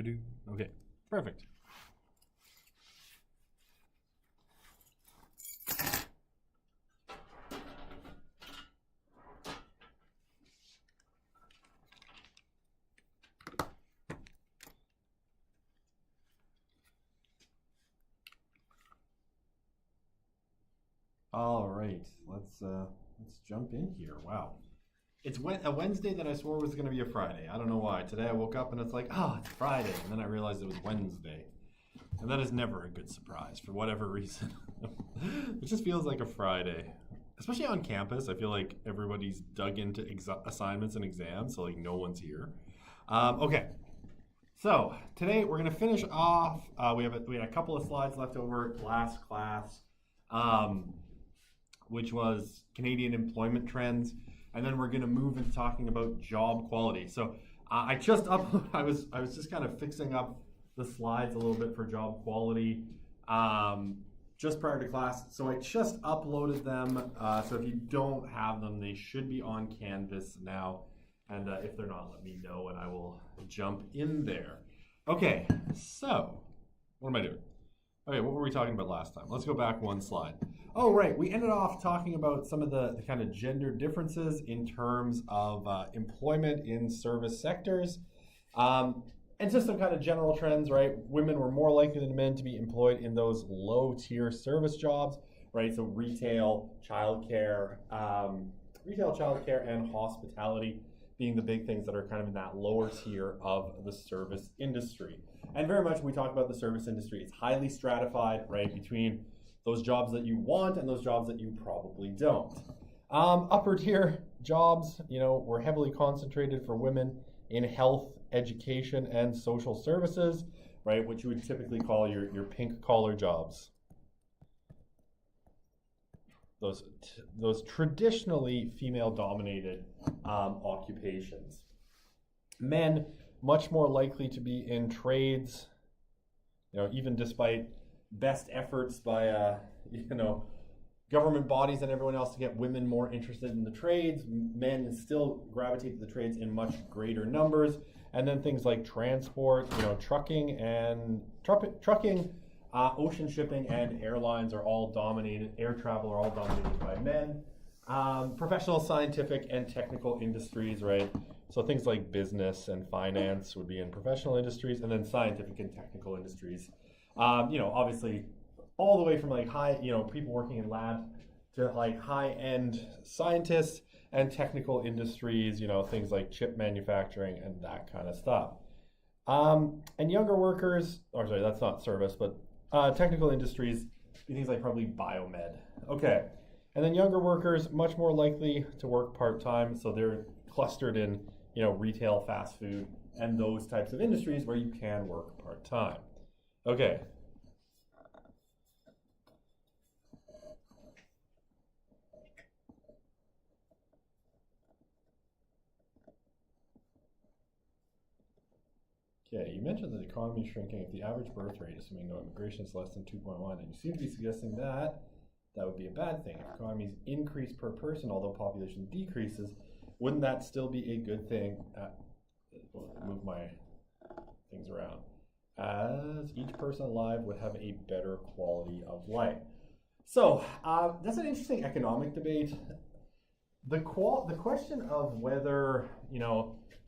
Do. Okay, perfect. All right, let's jump in here. Wow. It's a Wednesday that I swore was going to be a Friday. I don't know why. Today I woke up and it's like, oh, it's Friday. And then I realized it was Wednesday. And that is never a good surprise for whatever reason. It just feels like a Friday. Especially on campus, I feel like everybody's dug into assignments and exams, so like no one's here. Okay, so today we're going to finish off. We had a couple of slides left over last class, which was Canadian employment trends. And then we're going to move into talking about job quality. So I just uploaded, I was just kind of fixing up the slides a little bit for job quality just prior to class. So I just uploaded them. So if you don't have them, they should be on Canvas now. And if they're not, let me know and I will jump in there. Okay, so what am I doing? Okay, what were we talking about last time? Let's go back one slide. Oh, right. We ended off talking about some of the kind of gender differences in terms of employment in service sectors. And just some kind of general trends, right? Women were more likely than men to be employed in those low-tier service jobs, right? So retail, childcare, and hospitality being the big things that are kind of in that lower tier of the service industry. And very much when we talk about the service industry, it's highly stratified, right, between those jobs that you want and those jobs that you probably don't. Upper tier jobs, were heavily concentrated for women in health, education, and social services, right, which you would typically call your pink collar jobs. Those traditionally female-dominated occupations. Men much more likely to be in trades, even despite best efforts by government bodies and everyone else to get women more interested in the trades. Men still gravitate to the trades in much greater numbers. And then things like transport, trucking, ocean shipping, and airlines are all dominated. Air travel are all dominated by men. Professional, scientific, and technical industries, right? So things like business and finance would be in professional industries, and then scientific and technical industries. Obviously, all the way from like high, people working in labs to like high-end scientists and technical industries, things like chip manufacturing and that kind of stuff. And younger workers, that's not service, but technical industries, things like probably biomed. Okay. And then younger workers, much more likely to work part-time, so they're clustered in, retail, fast food, and those types of industries where you can work part-time. Okay. Okay, you mentioned that the economy is shrinking. If the average birth rate, assuming no immigration, is less than 2.1, and you seem to be suggesting that would be a bad thing. If economies increase per person, although population decreases, wouldn't that still be a good thing? Move my things around. As each person alive would have a better quality of life. So that's an interesting economic debate. The question of whether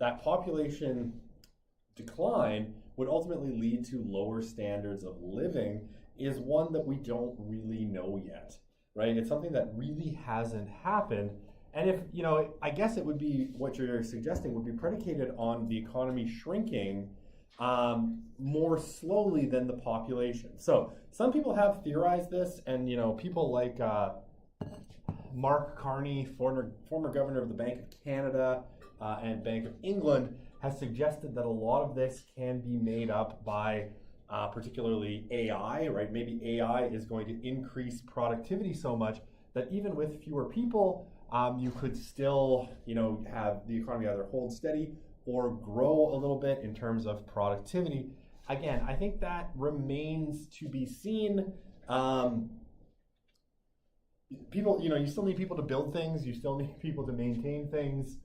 that population decline would ultimately lead to lower standards of living is one that we don't really know yet, right? It's something that really hasn't happened. And if, I guess it would be, what you're suggesting would be predicated on the economy shrinking more slowly than the population. So some people have theorized this, and, people like Mark Carney, former governor of the Bank of Canada and Bank of England, has suggested that a lot of this can be made up by particularly AI, right? Maybe AI is going to increase productivity so much that even with fewer people, you could still, have the economy either hold steady or grow a little bit in terms of productivity. Again, I think that remains to be seen. People, you still need people to build things. You still need people to maintain things.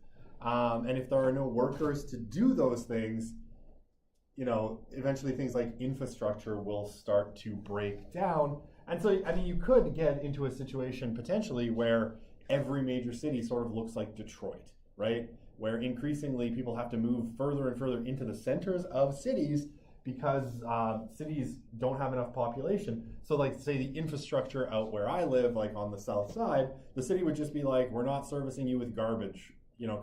And if there are no workers to do those things, eventually things like infrastructure will start to break down. And so, I mean, you could get into a situation potentially where every major city sort of looks like Detroit, right? Where increasingly people have to move further and further into the centers of cities because cities don't have enough population. So like say the infrastructure out where I live, like on the south side, the city would just be like, we're not servicing you with garbage,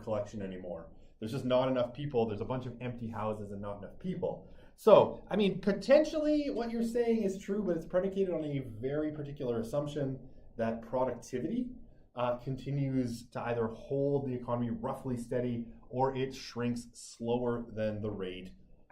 collection anymore. There's just not enough people. There's a bunch of empty houses and not enough people. So, I mean, potentially what you're saying is true, but it's predicated on a very particular assumption that productivity continues to either hold the economy roughly steady or it shrinks slower than the rate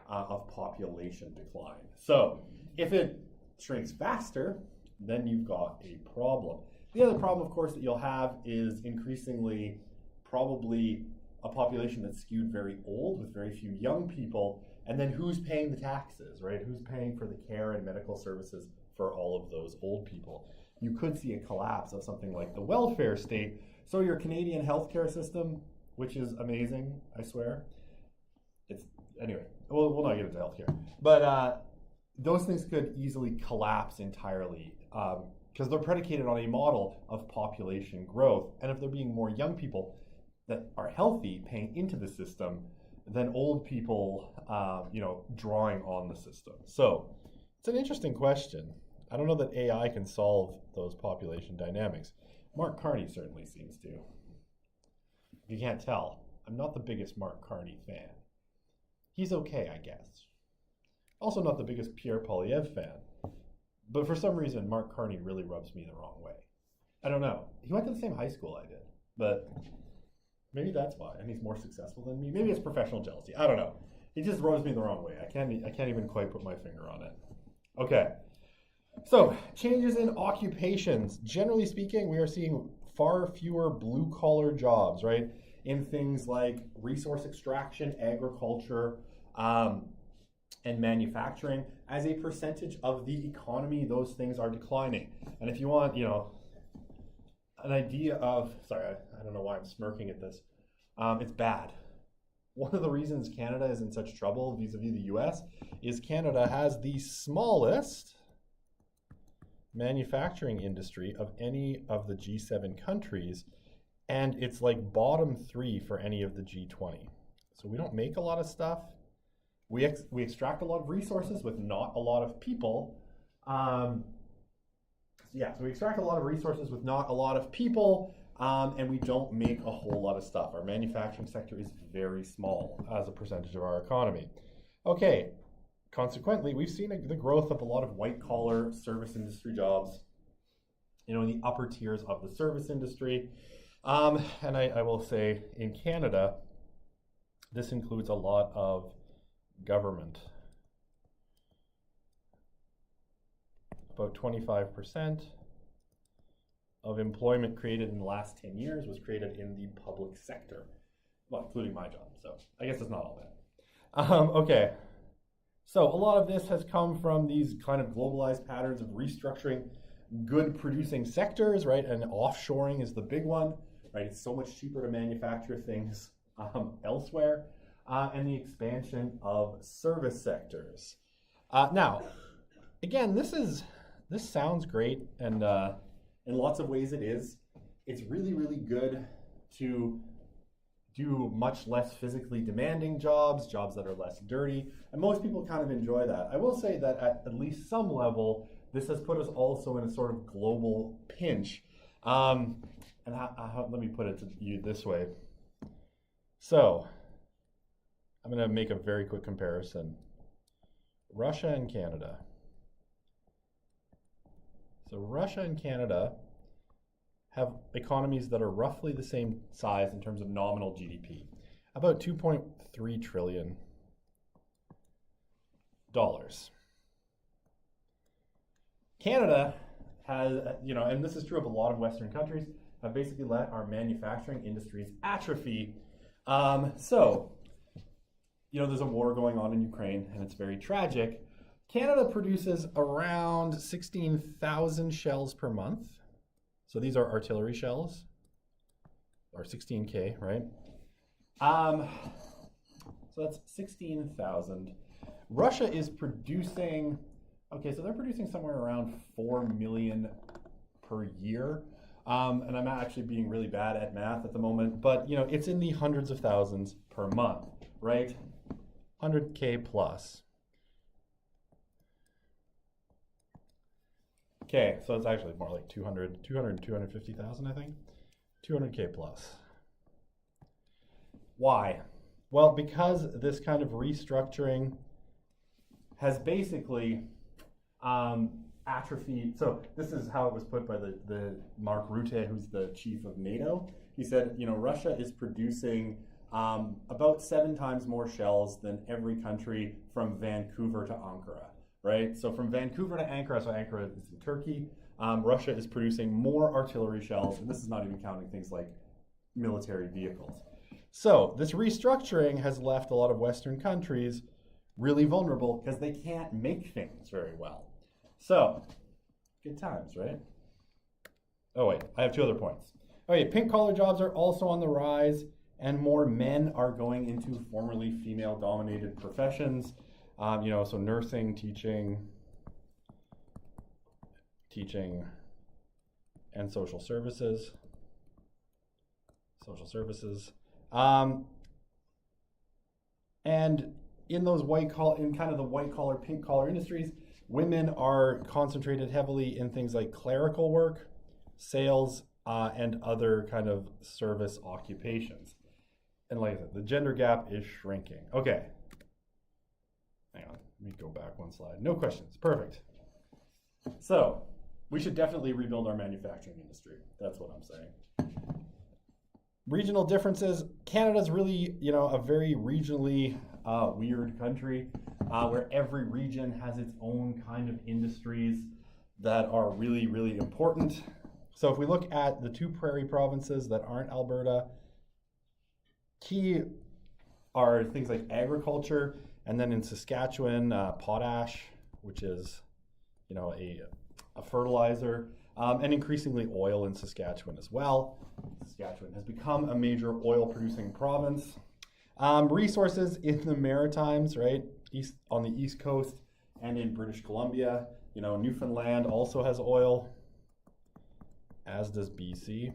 of population decline. So if it shrinks faster, then you've got a problem. The other problem, of course, that you'll have is increasingly probably a population that's skewed very old with very few young people. And then who's paying the taxes, right? Who's paying for the care and medical services for all of those old people? You could see a collapse of something like the welfare state. So your Canadian healthcare system, which is amazing, I swear. Anyway, we'll not get into healthcare. But those things could easily collapse entirely because they're predicated on a model of population growth. And if there being more young people that are healthy paying into the system, than old people, drawing on the system. So it's an interesting question. I don't know that AI can solve those population dynamics. Mark Carney certainly seems to. If you can't tell, I'm not the biggest Mark Carney fan. He's okay, I guess. Also not the biggest Pierre Poilievre fan. But for some reason, Mark Carney really rubs me the wrong way. I don't know. He went to the same high school I did, but maybe that's why, and he's more successful than me. Maybe it's professional jealousy. I don't know. He just rubs me the wrong way. I can't even quite put my finger on it. Okay. So, changes in occupations. Generally speaking, we are seeing far fewer blue-collar jobs, right? In things like resource extraction, agriculture, and manufacturing. As a percentage of the economy, those things are declining. And if you want, an idea of, sorry, I don't know why I'm smirking at this. It's bad. One of the reasons Canada is in such trouble vis-a-vis the US is Canada has the smallest manufacturing industry of any of the G7 countries, and it's like bottom 3 for any of the G20. So we don't make a lot of stuff. We extract a lot of resources with not a lot of people. So we extract a lot of resources with not a lot of people, and we don't make a whole lot of stuff. Our manufacturing sector is very small as a percentage of our economy. Okay, consequently, we've seen the growth of a lot of white-collar service industry jobs, in the upper tiers of the service industry. And I will say, in Canada, this includes a lot of government. About 25% of employment created in the last 10 years was created in the public sector, well, including my job, so I guess it's not all bad. Okay, so a lot of this has come from these kind of globalized patterns of restructuring good producing sectors, right? And offshoring is the big one, right? It's so much cheaper to manufacture things elsewhere, and the expansion of service sectors. Now, again, this sounds great, and in lots of ways it is. It's really, really good to do much less physically demanding jobs that are less dirty, and most people kind of enjoy that. I will say that at least some level, this has put us also in a sort of global pinch. And let me put it to you this way. So, I'm going to make a very quick comparison. Russia and Canada. So Russia and Canada have economies that are roughly the same size in terms of nominal GDP, about $2.3 trillion. Canada has, and this is true of a lot of Western countries, have basically let our manufacturing industries atrophy. There's a war going on in Ukraine, and it's very tragic. Canada produces around 16,000 shells per month. So these are artillery shells, or 16K, right? So that's 16,000. Russia is producing, okay, so they're producing somewhere around 4 million per year. And I'm actually being really bad at math at the moment, but you know, it's in the hundreds of thousands per month, right? 100K plus. Okay, so it's actually more like 250,000, I think. 200K plus. Why? Well, because this kind of restructuring has basically atrophied. So this is how it was put by the Mark Rutte, who's the chief of NATO. He said, you know, Russia is producing about 7 times more shells than every country from Vancouver to Ankara, right? So from Vancouver to Ankara, so Ankara is in Turkey, Russia is producing more artillery shells, and this is not even counting things like military vehicles. So this restructuring has left a lot of Western countries really vulnerable because they can't make things very well. So, good times, right? Oh wait, I have 2 other points. Okay, pink collar jobs are also on the rise, and more men are going into formerly female-dominated professions. You know, so nursing, teaching, and social services. And in those kind of the white collar, pink collar industries, women are concentrated heavily in things like clerical work, sales, and other kind of service occupations. And like I said, the gender gap is shrinking. Okay. Hang on, let me go back 1 slide. No questions, perfect. So, we should definitely rebuild our manufacturing industry. That's what I'm saying. Regional differences. Canada's really, you know, a very regionally weird country where every region has its own kind of industries that are really, really important. So if we look at the 2 prairie provinces that aren't Alberta, key are things like agriculture, and then in Saskatchewan, potash, which is, you know, a fertilizer, and increasingly oil in Saskatchewan as well. Saskatchewan has become a major oil-producing province. Resources in the Maritimes, right, on the East Coast and in British Columbia. You know, Newfoundland also has oil, as does BC.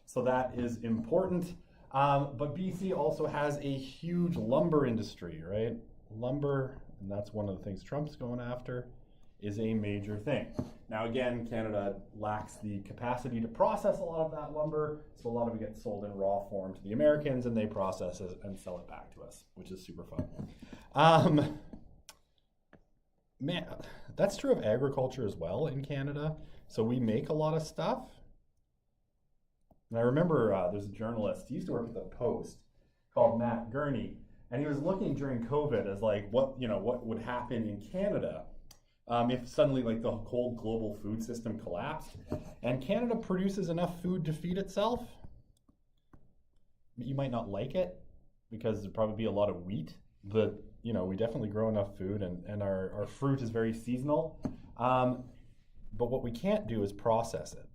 So that is important. But BC also has a huge lumber industry, right? Lumber, and that's one of the things Trump's going after, is a major thing. Now again, Canada lacks the capacity to process a lot of that lumber, so a lot of it gets sold in raw form to the Americans, and they process it and sell it back to us, which is super fun. Man, that's true of agriculture as well in Canada. So we make a lot of stuff. And I remember there's a journalist, he used to work at the Post, called Matt Gurney, and he was looking during COVID as like what would happen in Canada if suddenly like the whole global food system collapsed. And Canada produces enough food to feed itself. You might not like it because there'd probably be a lot of wheat, but you know, we definitely grow enough food, and our fruit is very seasonal. But what we can't do is process it.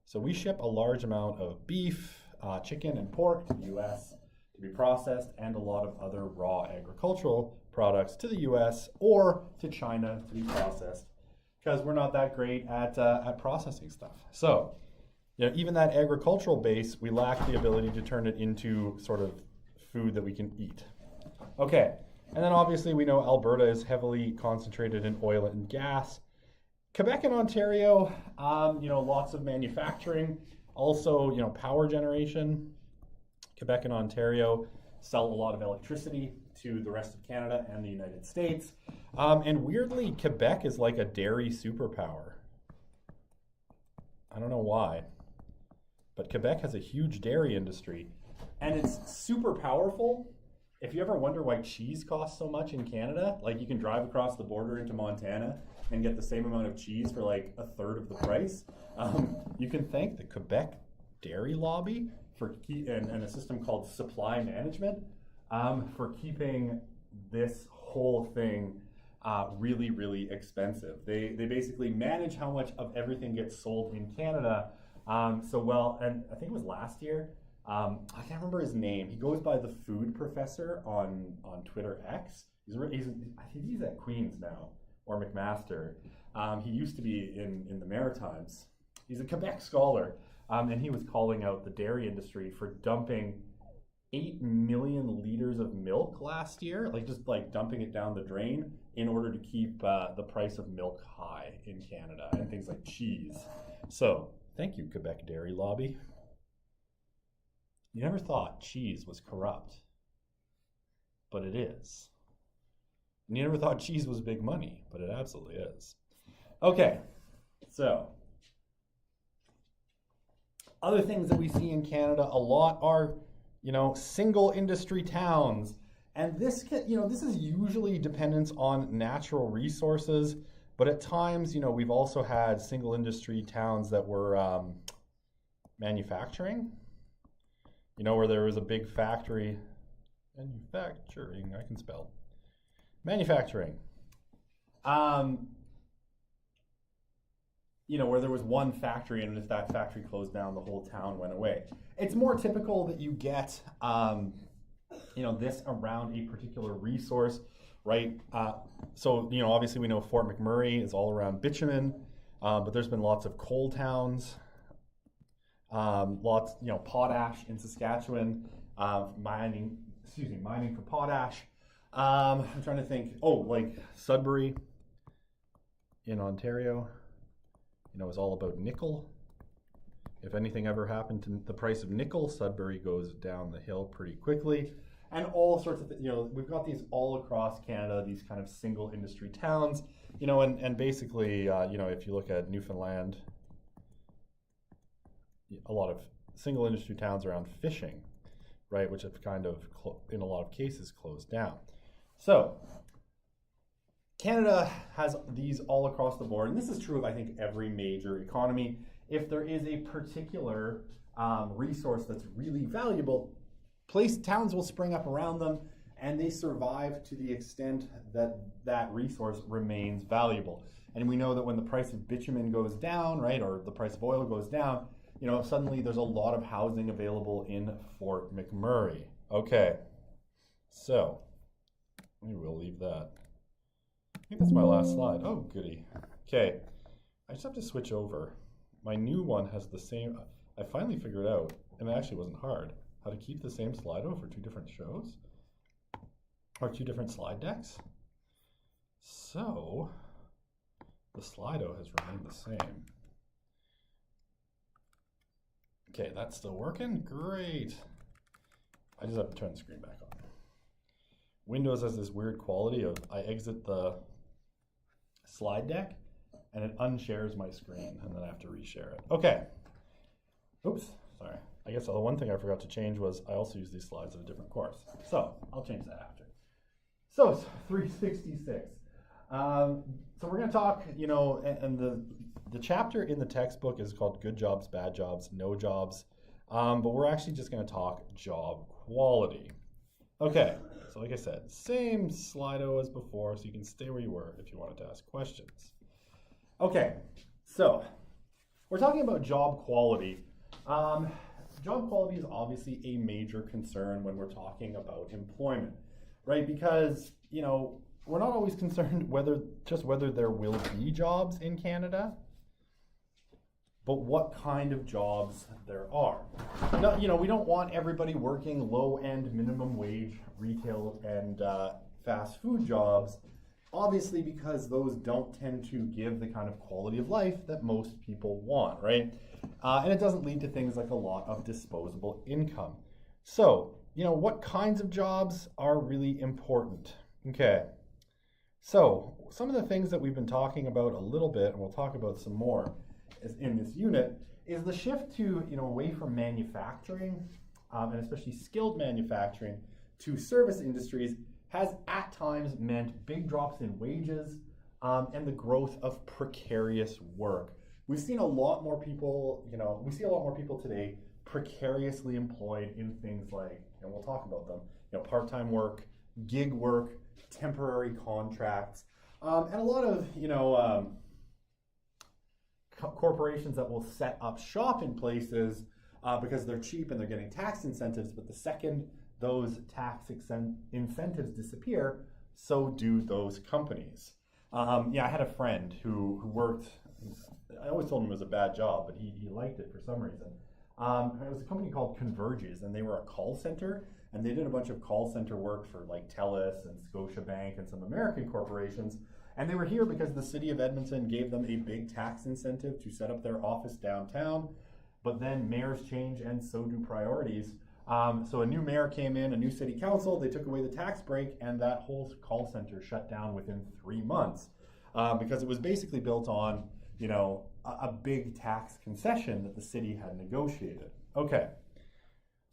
So we ship a large amount of beef, chicken, and pork to the US to be processed, and a lot of other raw agricultural products to the US or to China to be processed, because we're not that great at processing stuff. So, you know, even that agricultural base, we lack the ability to turn it into sort of food that we can eat. Okay, and then obviously we know Alberta is heavily concentrated in oil and gas. Quebec and Ontario, you know, lots of manufacturing, also, you know, power generation. Quebec and Ontario sell a lot of electricity to the rest of Canada and the United States. And weirdly, Quebec is like a dairy superpower. I don't know why, but Quebec has a huge dairy industry, and it's super powerful. If you ever wonder why cheese costs so much in Canada, like you can drive across the border into Montana and get the same amount of cheese for like a third of the price. You can thank the Quebec dairy lobby and a system called supply management for keeping this whole thing really, really expensive. They basically manage how much of everything gets sold in Canada. And I think it was last year, I can't remember his name. He goes by the Food Professor on Twitter X. I think he's at Queen's now, or McMaster. He used to be in the Maritimes. He's a Quebec scholar, and he was calling out the dairy industry for dumping 8 million liters of milk last year, just dumping it down the drain in order to keep the price of milk high in Canada, and things like cheese. So, thank you, Quebec dairy lobby. You never thought cheese was corrupt, but it is. And you never thought cheese was big money, but it absolutely is. Okay, so other things that we see in Canada a lot are, single industry towns. And this is usually dependence on natural resources, but at times, we've also had single industry towns that were manufacturing, where there was a big factory. Manufacturing, I can spell. Manufacturing. Where there was one factory, and if that factory closed down, the whole town went away. It's more typical that you get, this around a particular resource, right? So, obviously we know Fort McMurray is all around bitumen, but there's been lots of coal towns, potash in Saskatchewan, mining for potash. I'm trying to think, Sudbury in Ontario, is all about nickel. If anything ever happened to the price of nickel, Sudbury goes down the hill pretty quickly. And all sorts of, we've got these all across Canada, these kind of single industry towns, and basically, if you look at Newfoundland, a lot of single industry towns around fishing, right, which have kind of, in a lot of cases, closed down. So, Canada has these all across the board, and this is true of, I think, every major economy. If there is a particular resource that's really valuable, towns will spring up around them, and they survive to the extent that that resource remains valuable. And we know that when the price of bitumen goes down, right, or the price of oil goes down, suddenly there's a lot of housing available in Fort McMurray. Okay, so maybe we'll leave that. I think that's my last slide. Oh, goody. Okay, I just have to switch over. My new one has the same, I finally figured out, and it actually wasn't hard, how to keep the same Slido for two different shows, or two different slide decks. So, the Slido has remained the same. Okay, that's still working? Great. I just have to turn the screen back on. Windows has this weird quality of, I exit the slide deck, and it unshares my screen, and then I have to reshare it. Okay. Oops, sorry. I guess the one thing I forgot to change was I also use these slides in a different course. So I'll change that after. So 366. So we're going to talk, and the chapter in the textbook is called Good Jobs, Bad Jobs, No Jobs. But we're actually just going to talk job quality. Okay, so like I said, same Slido as before, so you can stay where you were if you wanted to ask questions. Okay, so we're talking about job quality. Job quality is obviously a major concern when we're talking about employment, right? Because, we're not always concerned whether there will be jobs in Canada, but what kind of jobs there are. Now, we don't want everybody working low-end minimum wage retail and fast food jobs, obviously, because those don't tend to give the kind of quality of life that most people want, right? And it doesn't lead to things like a lot of disposable income. So, what kinds of jobs are really important? Okay, so some of the things that we've been talking about a little bit, and we'll talk about some more in this unit, is the shift to, away from manufacturing, and especially skilled manufacturing, to service industries has at times meant big drops in wages and the growth of precarious work. We've seen a lot more people, we see a lot more people today precariously employed in things like, and we'll talk about them, part-time work, gig work, temporary contracts, and a lot of, corporations that will set up shop in places because they're cheap and they're getting tax incentives. But the second those tax incentives disappear, so do those companies. I had a friend who worked, I always told him it was a bad job, but he liked it for some reason. It was a company called Converges, and they were a call center, and they did a bunch of call center work for like TELUS and Scotiabank and some American corporations. And they were here because the city of Edmonton gave them a big tax incentive to set up their office downtown. But then mayors change, and so do priorities. So a new mayor came in, a new city council, they took away the tax break, and that whole call center shut down within 3 months because it was basically built on, a big tax concession that the city had negotiated. Okay,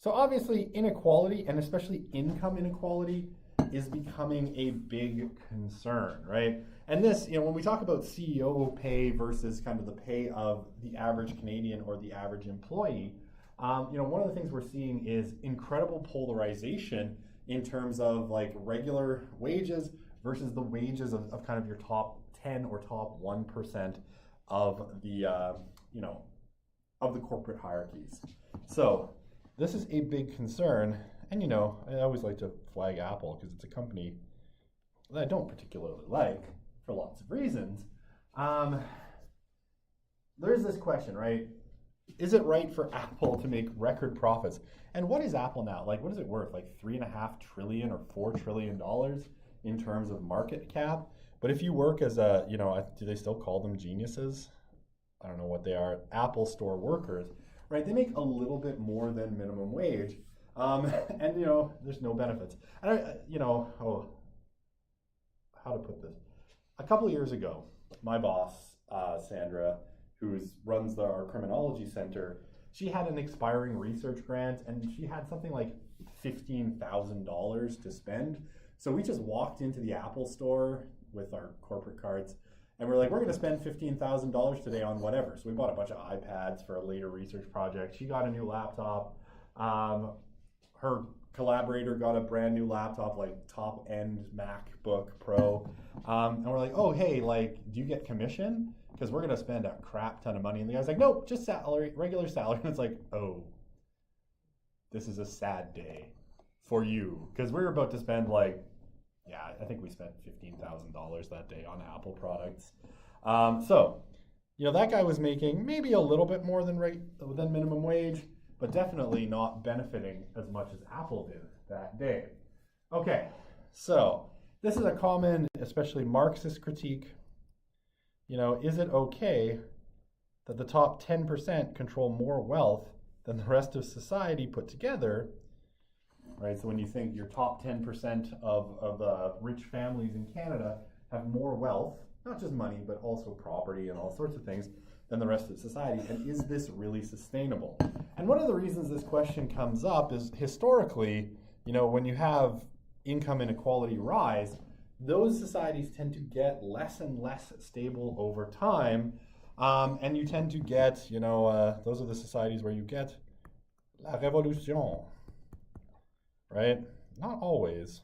so obviously inequality, and especially income inequality, is becoming a big concern, right? And this, when we talk about CEO pay versus kind of the pay of the average Canadian or the average employee, one of the things we're seeing is incredible polarization in terms of like regular wages versus the wages of kind of your top 10 or top 1% of the, of the corporate hierarchies. So this is a big concern. And, I always like to flag Apple because it's a company that I don't particularly like for lots of reasons. There's this question, right? Is it right for Apple to make record profits? And what is Apple now? Like, what is it worth? Like $3.5 trillion or $4 trillion in terms of market cap? But if you work as a, do they still call them geniuses? I don't know what they are. Apple Store workers, right? They make a little bit more than minimum wage. And, there's no benefits. And, how to put this? A couple of years ago, my boss, Sandra, who runs our criminology center, she had an expiring research grant, and she had something like $15,000 to spend. So we just walked into the Apple store with our corporate cards, and we're like, we're going to spend $15,000 today on whatever. So we bought a bunch of iPads for a later research project. She got a new laptop. Her collaborator got a brand new laptop, like top end MacBook Pro. And we're like, oh, hey, like, do you get commission? Because we're going to spend a crap ton of money. And the guy's like, nope, just salary, regular salary. And it's like, oh, this is a sad day for you. Because we're about to spend like, I think we spent $15,000 that day on Apple products. That guy was making maybe a little bit more than minimum wage, but definitely not benefiting as much as Apple did that day. Okay, so this is a common, especially Marxist critique. Is it okay that the top 10% control more wealth than the rest of society put together? Right, so when you think your top 10% of the rich families in Canada have more wealth, not just money, but also property and all sorts of things, than the rest of society, and is this really sustainable? And one of the reasons this question comes up is historically, when you have income inequality rise, those societies tend to get less and less stable over time, and you tend to get, those are the societies where you get la révolution, right? Not always.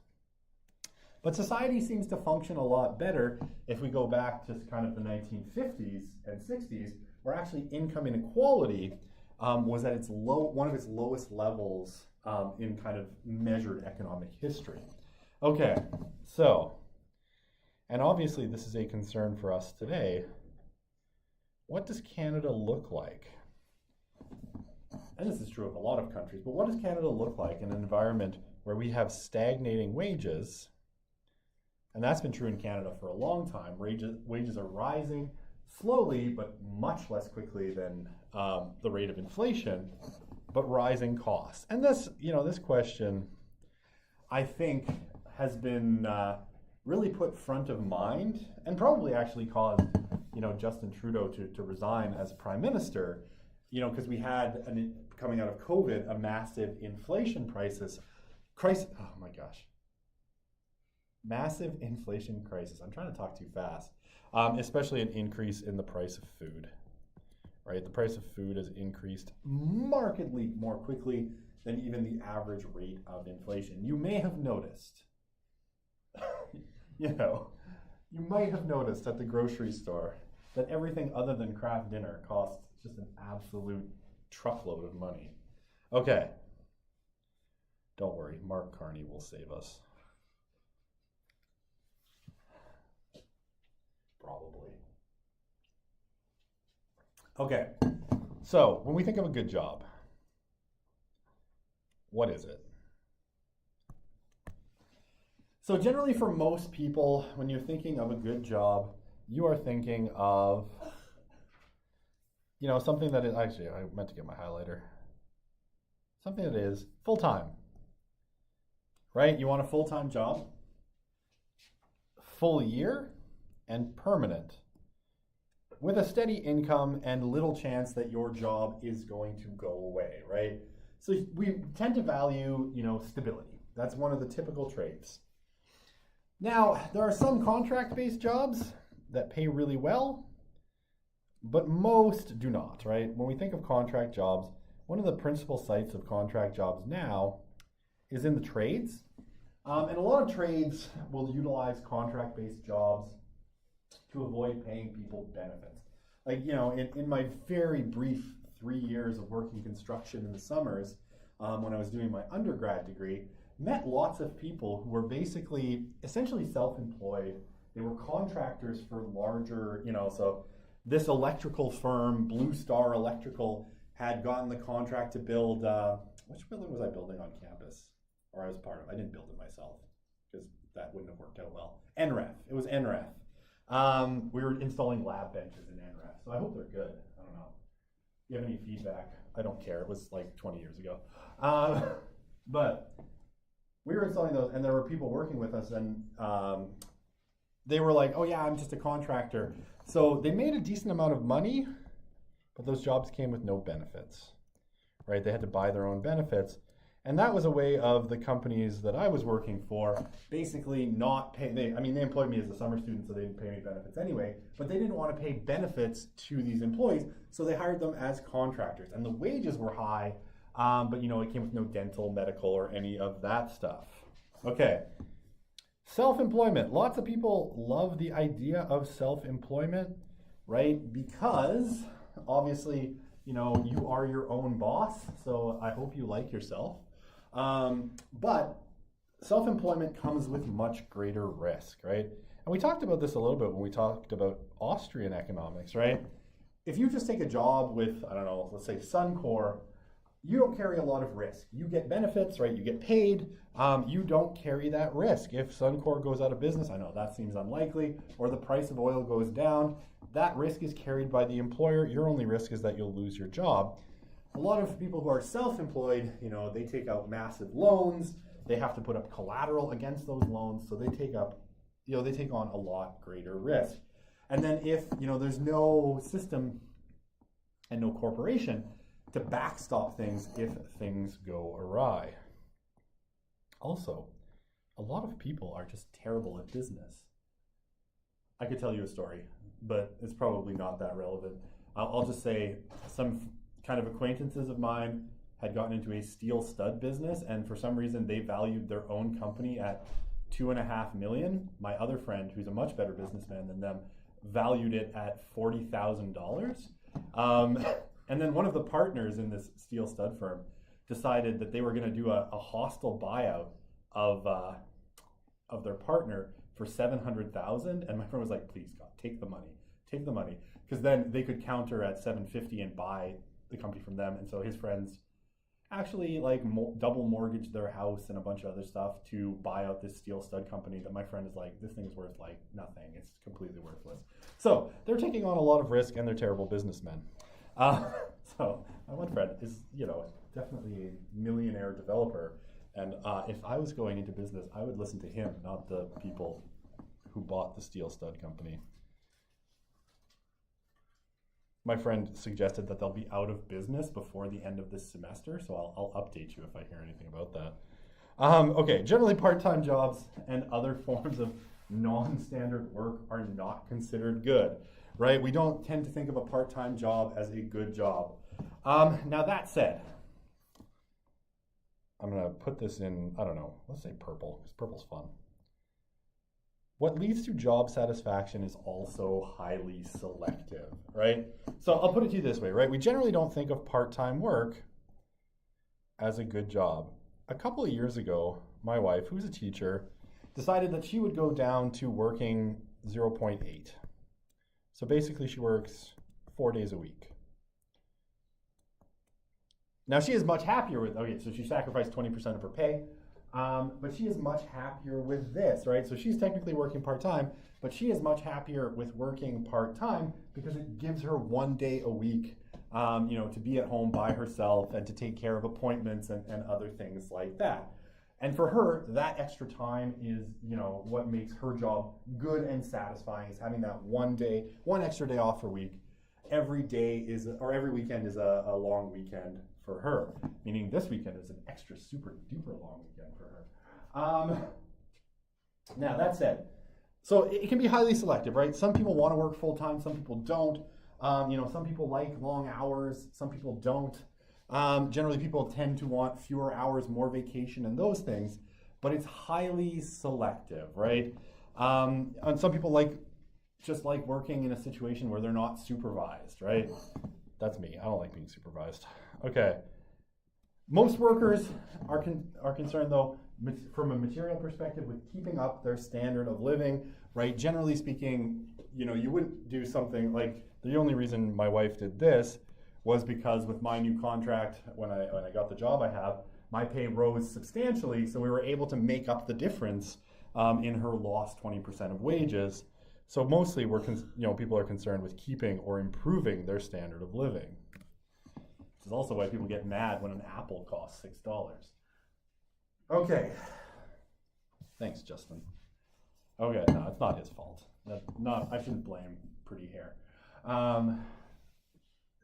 But society seems to function a lot better if we go back to kind of the 1950s and 60s, where actually income inequality was at one of its lowest levels in kind of measured economic history. Okay, so, and obviously this is a concern for us today. What does Canada look like? And this is true of a lot of countries, but what does Canada look like in an environment where we have stagnating wages? And that's been true in Canada for a long time. Wages are rising slowly, but much less quickly than the rate of inflation, but rising costs. And this, this question, I think, has been really put front of mind, and probably actually caused, Justin Trudeau to resign as Prime Minister, because we had, coming out of COVID, a massive inflation crisis. Oh my gosh. Massive inflation crisis. I'm trying to talk too fast. Especially an increase in the price of food, right? The price of food has increased markedly more quickly than even the average rate of inflation. You may have noticed, you might have noticed at the grocery store that everything other than Kraft dinner costs just an absolute truckload of money. Okay. Don't worry, Mark Carney will save us. Probably. Okay. So, when we think of a good job, what is it? So generally for most people, when you're thinking of a good job, you are thinking of, something that is, actually, I meant to get my highlighter. Something that is full-time, right? You want a full-time job, full year, and permanent, with a steady income and little chance that your job is going to go away, right? So we tend to value, stability. That's one of the typical traits. Now, there are some contract-based jobs that pay really well, but most do not, right? When we think of contract jobs, one of the principal sites of contract jobs now is in the trades. And a lot of trades will utilize contract-based jobs to avoid paying people benefits. Like, in my very brief 3 years of working construction in the summers, when I was doing my undergrad degree, met lots of people who were basically essentially self-employed. They were contractors for larger, so this electrical firm, Blue Star Electrical, had gotten the contract to build, which building was I building on campus? Or I was part of, I didn't build it myself, because that wouldn't have worked out well. NREF, it was NREF. We were installing lab benches in NREF, so I hope they're good. I don't know. If you have any feedback, I don't care. It was like 20 years ago. But we were installing those, and there were people working with us, and they were like, oh yeah, I'm just a contractor. So they made a decent amount of money, but those jobs came with no benefits, right? They had to buy their own benefits. And that was a way of the companies that I was working for basically not pay, they employed me as a summer student, so they didn't pay me benefits anyway, but they didn't want to pay benefits to these employees, so they hired them as contractors. And the wages were high, but it came with no dental, medical, or any of that stuff. Okay, self-employment. Lots of people love the idea of self-employment, right? Because obviously, you are your own boss, so I hope you like yourself. But self-employment comes with much greater risk, right? And we talked about this a little bit when we talked about Austrian economics, right? If you just take a job with, I don't know, let's say Suncor, you don't carry a lot of risk. You get benefits, right? You get paid. You don't carry that risk. If Suncor goes out of business, I know that seems unlikely, or the price of oil goes down, that risk is carried by the employer. Your only risk is that you'll lose your job. A lot of people who are self-employed, they take out massive loans. They have to put up collateral against those loans, so they take on a lot greater risk. And then if, there's no system and no corporation to backstop things if things go awry. Also, a lot of people are just terrible at business. I could tell you a story, but it's probably not that relevant. I'll just say some kind of acquaintances of mine had gotten into a steel stud business, and for some reason they valued their own company at $2.5 million. My other friend, who's a much better businessman than them, valued it at $40,000. And then one of the partners in this steel stud firm decided that they were going to do a hostile buyout of their partner for $700,000, and my friend was like, "Please God, take the money," because then they could counter at $750 and buy the company from them. And so his friends actually double mortgaged their house and a bunch of other stuff to buy out this steel stud company that my friend is like, this thing is worth nothing. It's completely worthless. So they're taking on a lot of risk, and they're terrible businessmen. So my one friend is, definitely a millionaire developer. And if I was going into business, I would listen to him, not the people who bought the steel stud company. My friend suggested that they'll be out of business before the end of this semester, so I'll update you if I hear anything about that. Okay, generally part-time jobs and other forms of non-standard work are not considered good, right? We don't tend to think of a part-time job as a good job. Now that said, I'm going to put this in, I don't know, let's say purple, because purple's fun. What leads to job satisfaction is also highly selective, right? So I'll put it to you this way, right? We generally don't think of part-time work as a good job. A couple of years ago, my wife, who's a teacher, decided that she would go down to working 0.8. So basically she works 4 days a week. Now she is much happier with, okay, so she sacrificed 20% of her pay, but she is much happier with this, right? So she's technically working part-time, but she is much happier with working part-time because it gives her 1 day a week, to be at home by herself and to take care of appointments and other things like that. And for her, that extra time is, what makes her job good and satisfying, is having that 1 extra day off per week. Every weekend is a long weekend for her, meaning this weekend is an extra super duper long weekend for her. Now that said, so it can be highly selective, right? Some people want to work full time, some people don't. Some people like long hours, some people don't. Generally, people tend to want fewer hours, more vacation, and those things, but it's highly selective, right? And some people just like working in a situation where they're not supervised, right? That's me. I don't like being supervised. Okay. Most workers are concerned, though, from a material perspective, with keeping up their standard of living, right? Generally speaking, you wouldn't do something like, the only reason my wife did this was because with my new contract, when I got the job I have, my pay rose substantially, so we were able to make up the difference in her lost 20% of wages. So mostly people are concerned with keeping or improving their standard of living. This is also why people get mad when an apple costs $6. Okay. Thanks, Justin. Okay, no, it's not his fault. I shouldn't blame pretty hair.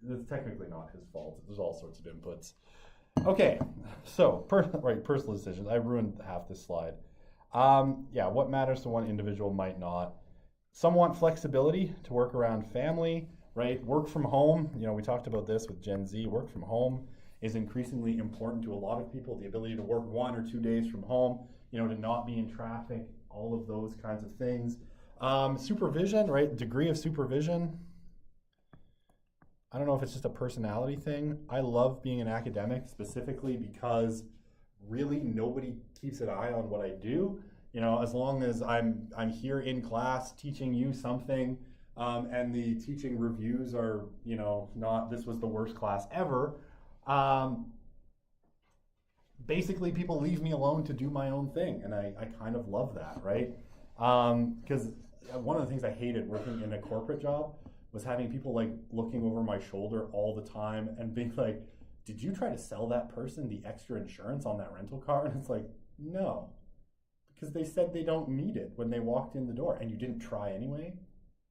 It's technically not his fault. There's all sorts of inputs. Okay, so personal decisions. I ruined half this slide. What matters to one individual might not. Some want flexibility to work around family, right? Work from home. We talked about this with Gen Z. Work from home is increasingly important to a lot of people. The ability to work 1 or 2 days from home, to not be in traffic, all of those kinds of things. Supervision, right? Degree of supervision. I don't know if it's just a personality thing. I love being an academic specifically because really nobody keeps an eye on what I do. As long as I'm here in class teaching you something, and the teaching reviews are, not this was the worst class ever. Basically, people leave me alone to do my own thing, and I kind of love that, right? Because one of the things I hated working in a corporate job was having people looking over my shoulder all the time and being like, did you try to sell that person the extra insurance on that rental car? And it's like, no, because they said they don't need it when they walked in the door. And you didn't try anyway?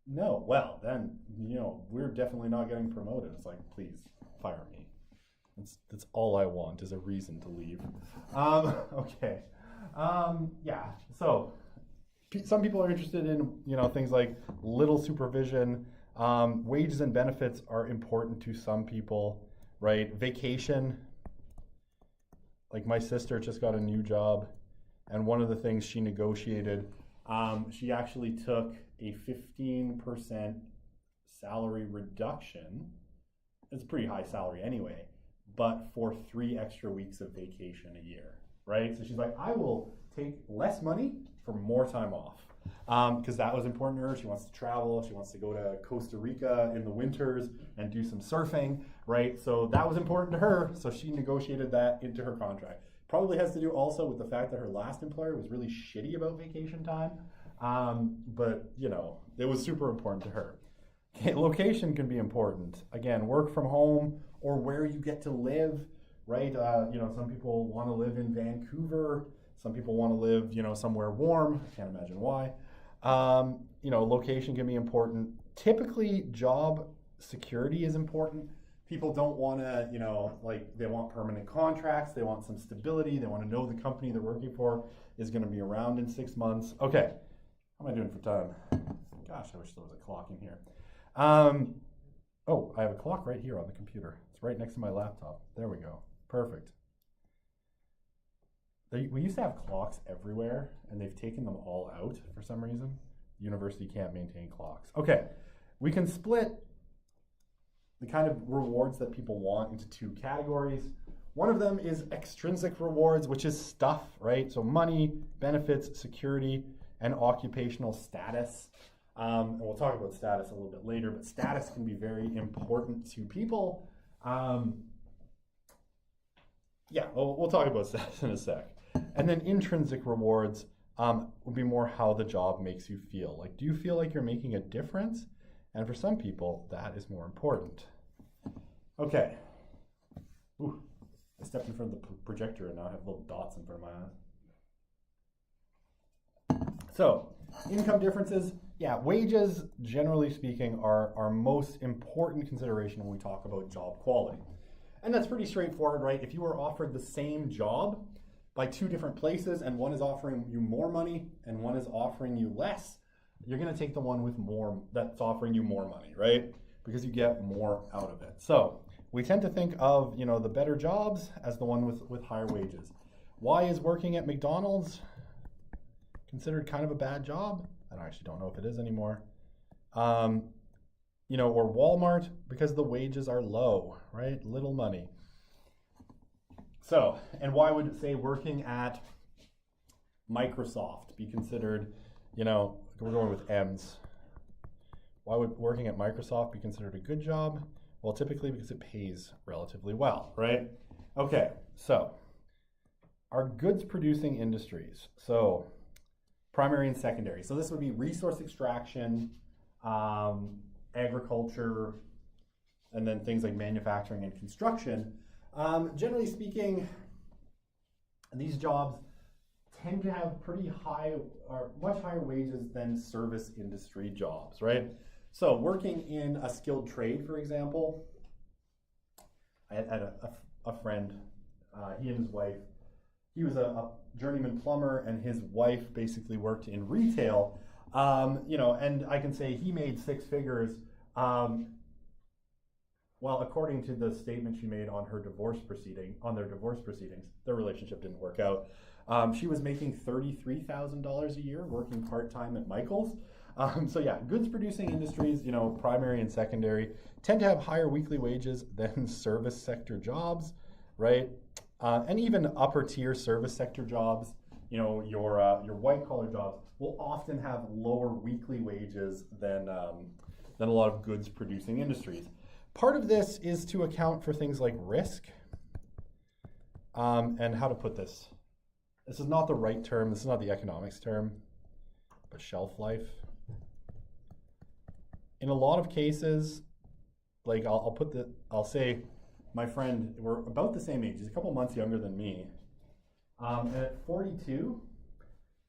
No. Well, then, we're definitely not getting promoted. It's like, please fire me. That's all I want, is a reason to leave. Okay. So some people are interested in, things like little supervision. Wages and benefits are important to some people, right? Vacation, like my sister just got a new job, and one of the things she negotiated, she actually took a 15% salary reduction. It's a pretty high salary anyway, but for 3 extra weeks of vacation a year, right? So she's like, I will take less money for more time off. Because that was important to her. She wants to travel. She wants to go to Costa Rica in the winters and do some surfing, right? So that was important to her. So she negotiated that into her contract. Probably has to do also with the fact that her last employer was really shitty about vacation time. But it was super important to her. Okay, location can be important. Again, work from home or where you get to live, right? Some people want to live in Vancouver. Some people want to live, somewhere warm. I can't imagine why. Location can be important. Typically, job security is important. People don't want to, they want permanent contracts. They want some stability. They want to know the company they're working for is going to be around in 6 months. Okay, how am I doing for time? Gosh, I wish there was a clock in here. I have a clock right here on the computer. It's right next to my laptop. There we go. Perfect. We used to have clocks everywhere, and they've taken them all out for some reason. The university can't maintain clocks. Okay, we can split the kind of rewards that people want into 2 categories. One of them is extrinsic rewards, which is stuff, right? So money, benefits, security, and occupational status. And we'll talk about status a little bit later, but status can be very important to people. Yeah, we'll talk about status in a sec. And then intrinsic rewards would be more how the job makes you feel. Like, do you feel like you're making a difference? And for some people, that is more important. Okay. Ooh, I stepped in front of the projector and now I have little dots in front of my eyes. So, income differences. Yeah, wages, generally speaking, are our most important consideration when we talk about job quality. And that's pretty straightforward, right? If you were offered the same job by two different places and one is offering you more money and one is offering you less, you're going to take the one with more that's offering you more money, right? Because you get more out of it. So we tend to think of, you know, the better jobs as the one with higher wages. Why is working at McDonald's considered kind of a bad job? I actually don't know if it is anymore. You know, or Walmart, because the wages are low, right? Little money. So, and why would, say, working at Microsoft be considered, you know, we're going with M's. Why would working at Microsoft be considered a good job? Well, typically because it pays relatively well, right? Okay, so our goods producing industries. So primary and secondary. So this would be resource extraction, agriculture, and then things like manufacturing and construction. Generally speaking, these jobs tend to have pretty high or much higher wages than service industry jobs, right? So working in a skilled trade, for example, I had a friend, he and his wife, he was a journeyman plumber and his wife basically worked in retail. You know, and I can say he made six figures. Well, according to the statement she made on her divorce proceedings, their relationship didn't work out. She was making $33,000 a year working part-time at Michael's. So yeah, goods producing industries, you know, primary and secondary, tend to have higher weekly wages than service sector jobs, right? And even upper tier service sector jobs, you know, your white collar jobs will often have lower weekly wages than a lot of goods producing industries. Part of this is to account for things like risk, and how to put this. This is not the right term, this is not the economics term, but shelf life. In a lot of cases, like I'll say my friend, we're about the same age, he's a couple months younger than me. And at 42,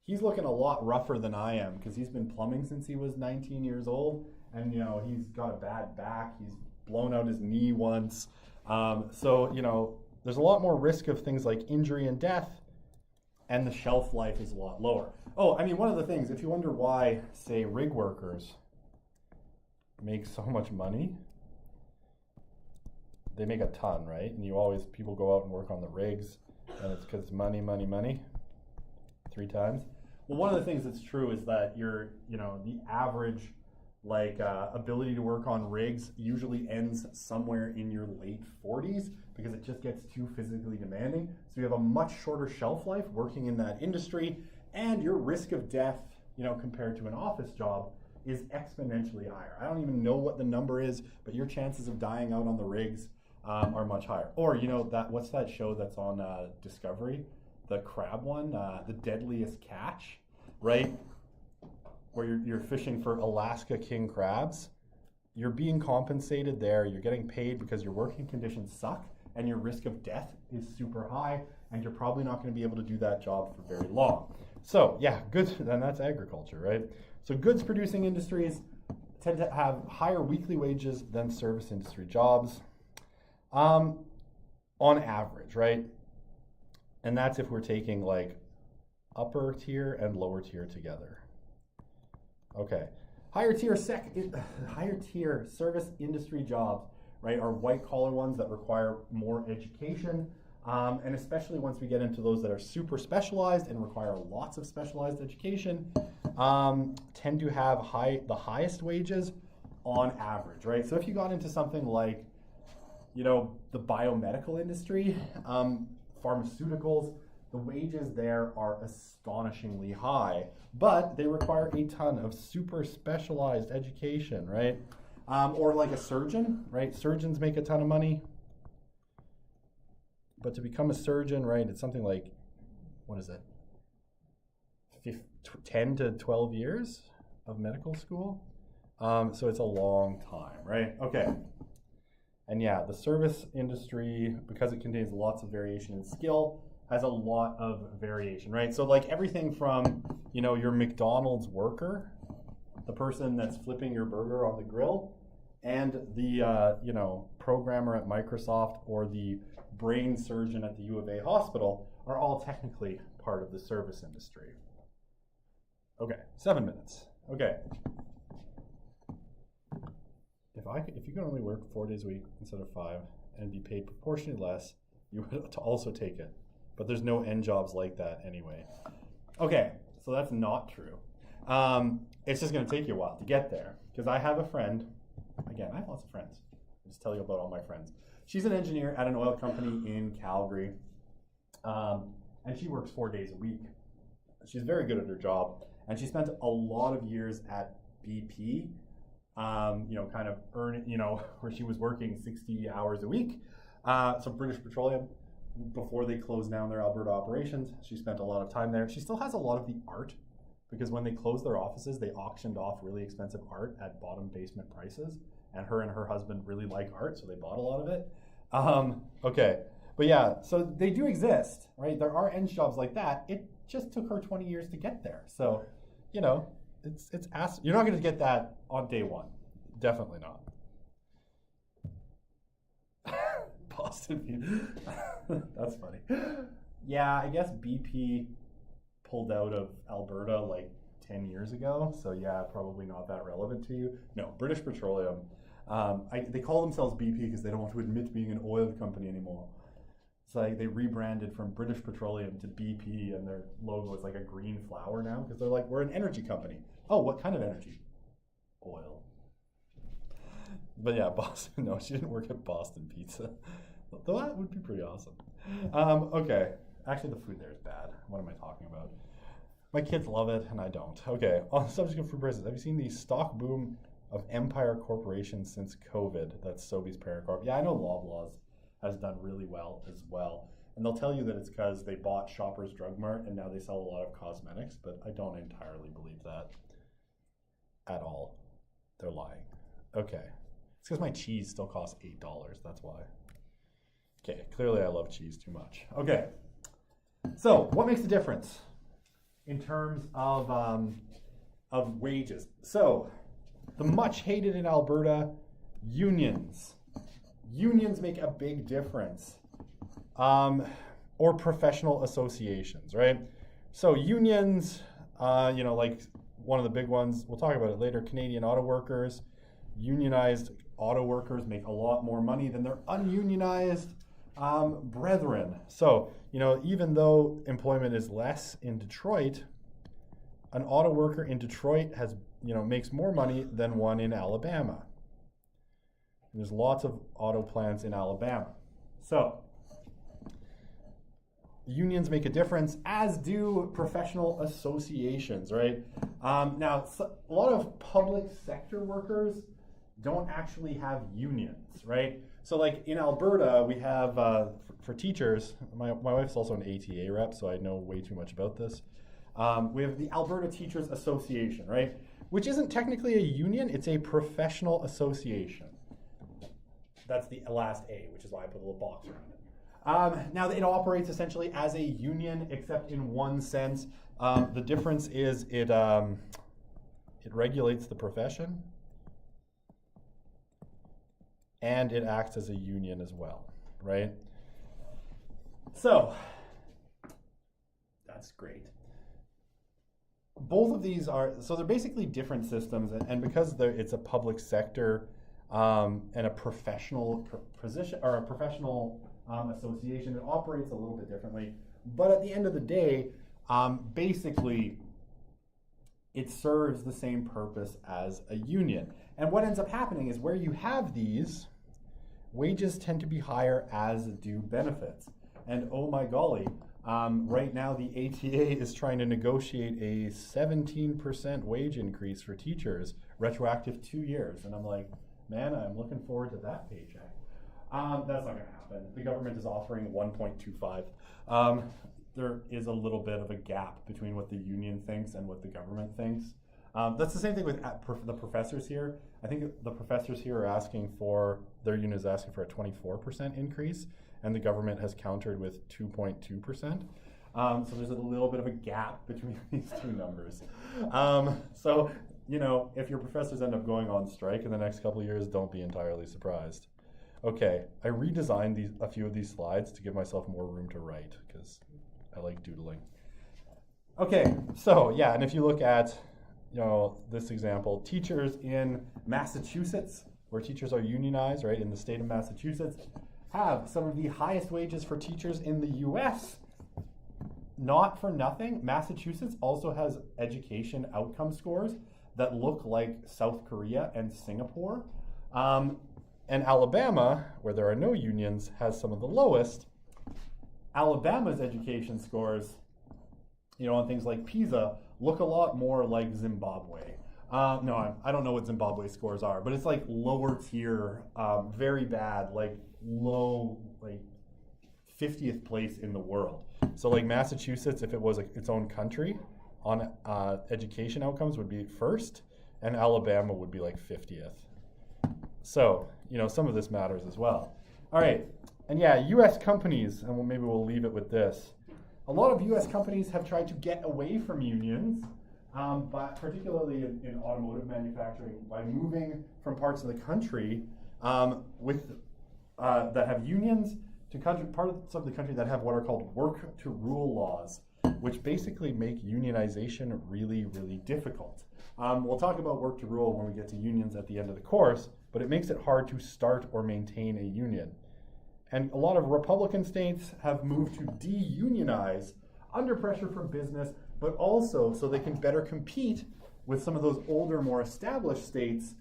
he's looking a lot rougher than I am because he's been plumbing since he was 19 years old. And, you know, he's got a bad back. He's blown out his knee once. So, you know, there's a lot more risk of things like injury and death, and the shelf life is a lot lower. Oh, I mean, one of the things, if you wonder why, say, rig workers make so much money, they make a ton, right? And people go out and work on the rigs, and it's because money, money, money, 3 times. Well, one of the things that's true is that the average ability to work on rigs usually ends somewhere in your late 40s because it just gets too physically demanding. So you have a much shorter shelf life working in that industry, and your risk of death, you know, compared to an office job is exponentially higher. I don't even know what the number is, but your chances of dying out on the rigs are much higher. Or, you know, what's that show that's on Discovery? The crab one, The Deadliest Catch, right? Where you're fishing for Alaska king crabs. You're being compensated there, you're getting paid because your working conditions suck, and your risk of death is super high, and you're probably not going to be able to do that job for very long. So yeah, goods, and that's agriculture, right? So goods producing industries tend to have higher weekly wages than service industry jobs, on average, right? And that's if we're taking like upper tier and lower tier together. Okay, higher tier service industry jobs, right, are white collar ones that require more education, and especially once we get into those that are super specialized and require lots of specialized education, tend to have the highest wages on average, right? So if you got into something like the biomedical industry, pharmaceuticals, the wages there are astonishingly high, but they require a ton of super specialized education, right? Or like a surgeon, right? Surgeons make a ton of money. But to become a surgeon, right, it's something like, what is it? 10 to 12 years of medical school. So it's a long time, right? Okay. And yeah, the service industry, because it contains lots of variation in skill, has a lot of variation, right? So like everything from, your McDonald's worker, the person that's flipping your burger on the grill, and the, programmer at Microsoft or the brain surgeon at the U of A hospital are all technically part of the service industry. Okay, 7 minutes. Okay. If you could only work 4 days a week instead of 5 and be paid proportionally less, you would also take it. But there's no end jobs like that anyway. Okay, so that's not true. It's just going to take you a while to get there. Because I have a friend, again, I have lots of friends. I'll just tell you about all my friends. She's an engineer at an oil company in Calgary. And she works 4 days a week. She's very good at her job. And she spent a lot of years at BP, kind of where she was working 60 hours a week. So British Petroleum, before they closed down their Alberta operations, she spent a lot of time there. She still has a lot of the art, because when they closed their offices, they auctioned off really expensive art at bottom basement prices. And her husband really like art, so they bought a lot of it. Okay, but yeah, so they do exist, right? There are end jobs like that. It just took her 20 years to get there. So, you're not going to get that on day one. Definitely not. Boston. That's funny. Yeah, I guess BP pulled out of Alberta like 10 years ago. So yeah, probably not that relevant to you. No, British Petroleum. They call themselves BP because they don't want to admit being an oil company anymore. It's like they rebranded from British Petroleum to BP, and their logo is like a green flower now because they're like, we're an energy company. Oh, what kind of energy? Oil. But yeah, Boston. No, she didn't work at Boston Pizza. Though that would be pretty awesome. Okay. Actually, the food there is bad. What am I talking about? My kids love it, and I don't. Okay. On the subject of food prices, have you seen the stock boom of Empire Corporation since COVID? That's Sobeys Parent Corp. Yeah, I know Loblaws has done really well as well. And they'll tell you that it's because they bought Shoppers Drug Mart and now they sell a lot of cosmetics, but I don't entirely believe that at all. They're lying. Okay. It's because my cheese still costs $8. That's why. Okay, clearly I love cheese too much. Okay. So, what makes the difference in terms of wages? So, the much hated in Alberta, unions. Unions make a big difference. Or professional associations, right? So unions, like one of the big ones, we'll talk about it later, Canadian auto workers. Unionized auto workers make a lot more money than their ununionized brethren. So, even though employment is less in Detroit, an auto worker in Detroit has, makes more money than one in Alabama. And there's lots of auto plants in Alabama. So, unions make a difference, as do professional associations, right? Now, a lot of public sector workers don't actually have unions, right? So like in Alberta, we have, for teachers, my wife's also an ATA rep, so I know way too much about this. We have the Alberta Teachers Association, right? Which isn't technically a union, it's a professional association. That's the last A, which is why I put a little box around it. Now, it operates essentially as a union, except in one sense. The difference is it regulates the profession, and it acts as a union as well, right? So, that's great. Both of these they're basically different systems, and because it's a public sector and a professional position, or a professional association, it operates a little bit differently. But at the end of the day, basically, it serves the same purpose as a union. And what ends up happening is where you have these, wages tend to be higher, as do benefits. And oh my golly, right now the ATA is trying to negotiate a 17% wage increase for teachers, retroactive 2 years. And I'm like, man, I'm looking forward to that paycheck. That's not gonna happen. The government is offering 1.25. There is a little bit of a gap between what the union thinks and what the government thinks. That's the same thing with the professors here. I think the professors here are asking for, their union is asking for a 24% increase, and the government has countered with 2.2%. So there's a little bit of a gap between these two numbers. So, you know, if your professors end up going on strike in the next couple of years, don't be entirely surprised. Okay, I redesigned a few of these slides to give myself more room to write, because I like doodling. Okay, so yeah, and if you look at, you know, this example, teachers in Massachusetts, where teachers are unionized, right, in the state of Massachusetts, have some of the highest wages for teachers in the US. Not for nothing, Massachusetts also has education outcome scores that look like South Korea and Singapore. And Alabama, where there are no unions, has some of the lowest. Alabama's education scores, you know, on things like PISA, look a lot more like Zimbabwe. No, I don't know what Zimbabwe scores are, but it's like lower tier, very bad, like low, like 50th place in the world. So like Massachusetts, if it was its own country, on education outcomes would be first, and Alabama would be like 50th. So, you know, some of this matters as well. All right, and yeah, US companies, and maybe we'll leave it with this. A lot of US companies have tried to get away from unions, but particularly in automotive manufacturing, by moving from parts of the country that have unions to parts of the country that have what are called work to rule laws, which basically make unionization really, really difficult. We'll talk about work to rule when we get to unions at the end of the course, but it makes it hard to start or maintain a union. And a lot of Republican states have moved to de-unionize under pressure from business, but also so they can better compete with some of those older, more established states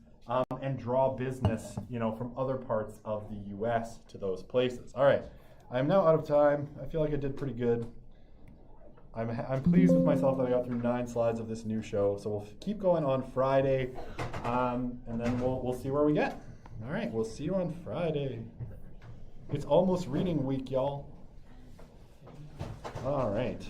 and draw business, you know, from other parts of the US to those places. All right, I'm now out of time. I feel like I did pretty good. I'm pleased with myself that I got through 9 slides of this new show. So we'll keep going on Friday, and then we'll see where we get. All right, we'll see you on Friday. It's almost reading week, y'all. All right.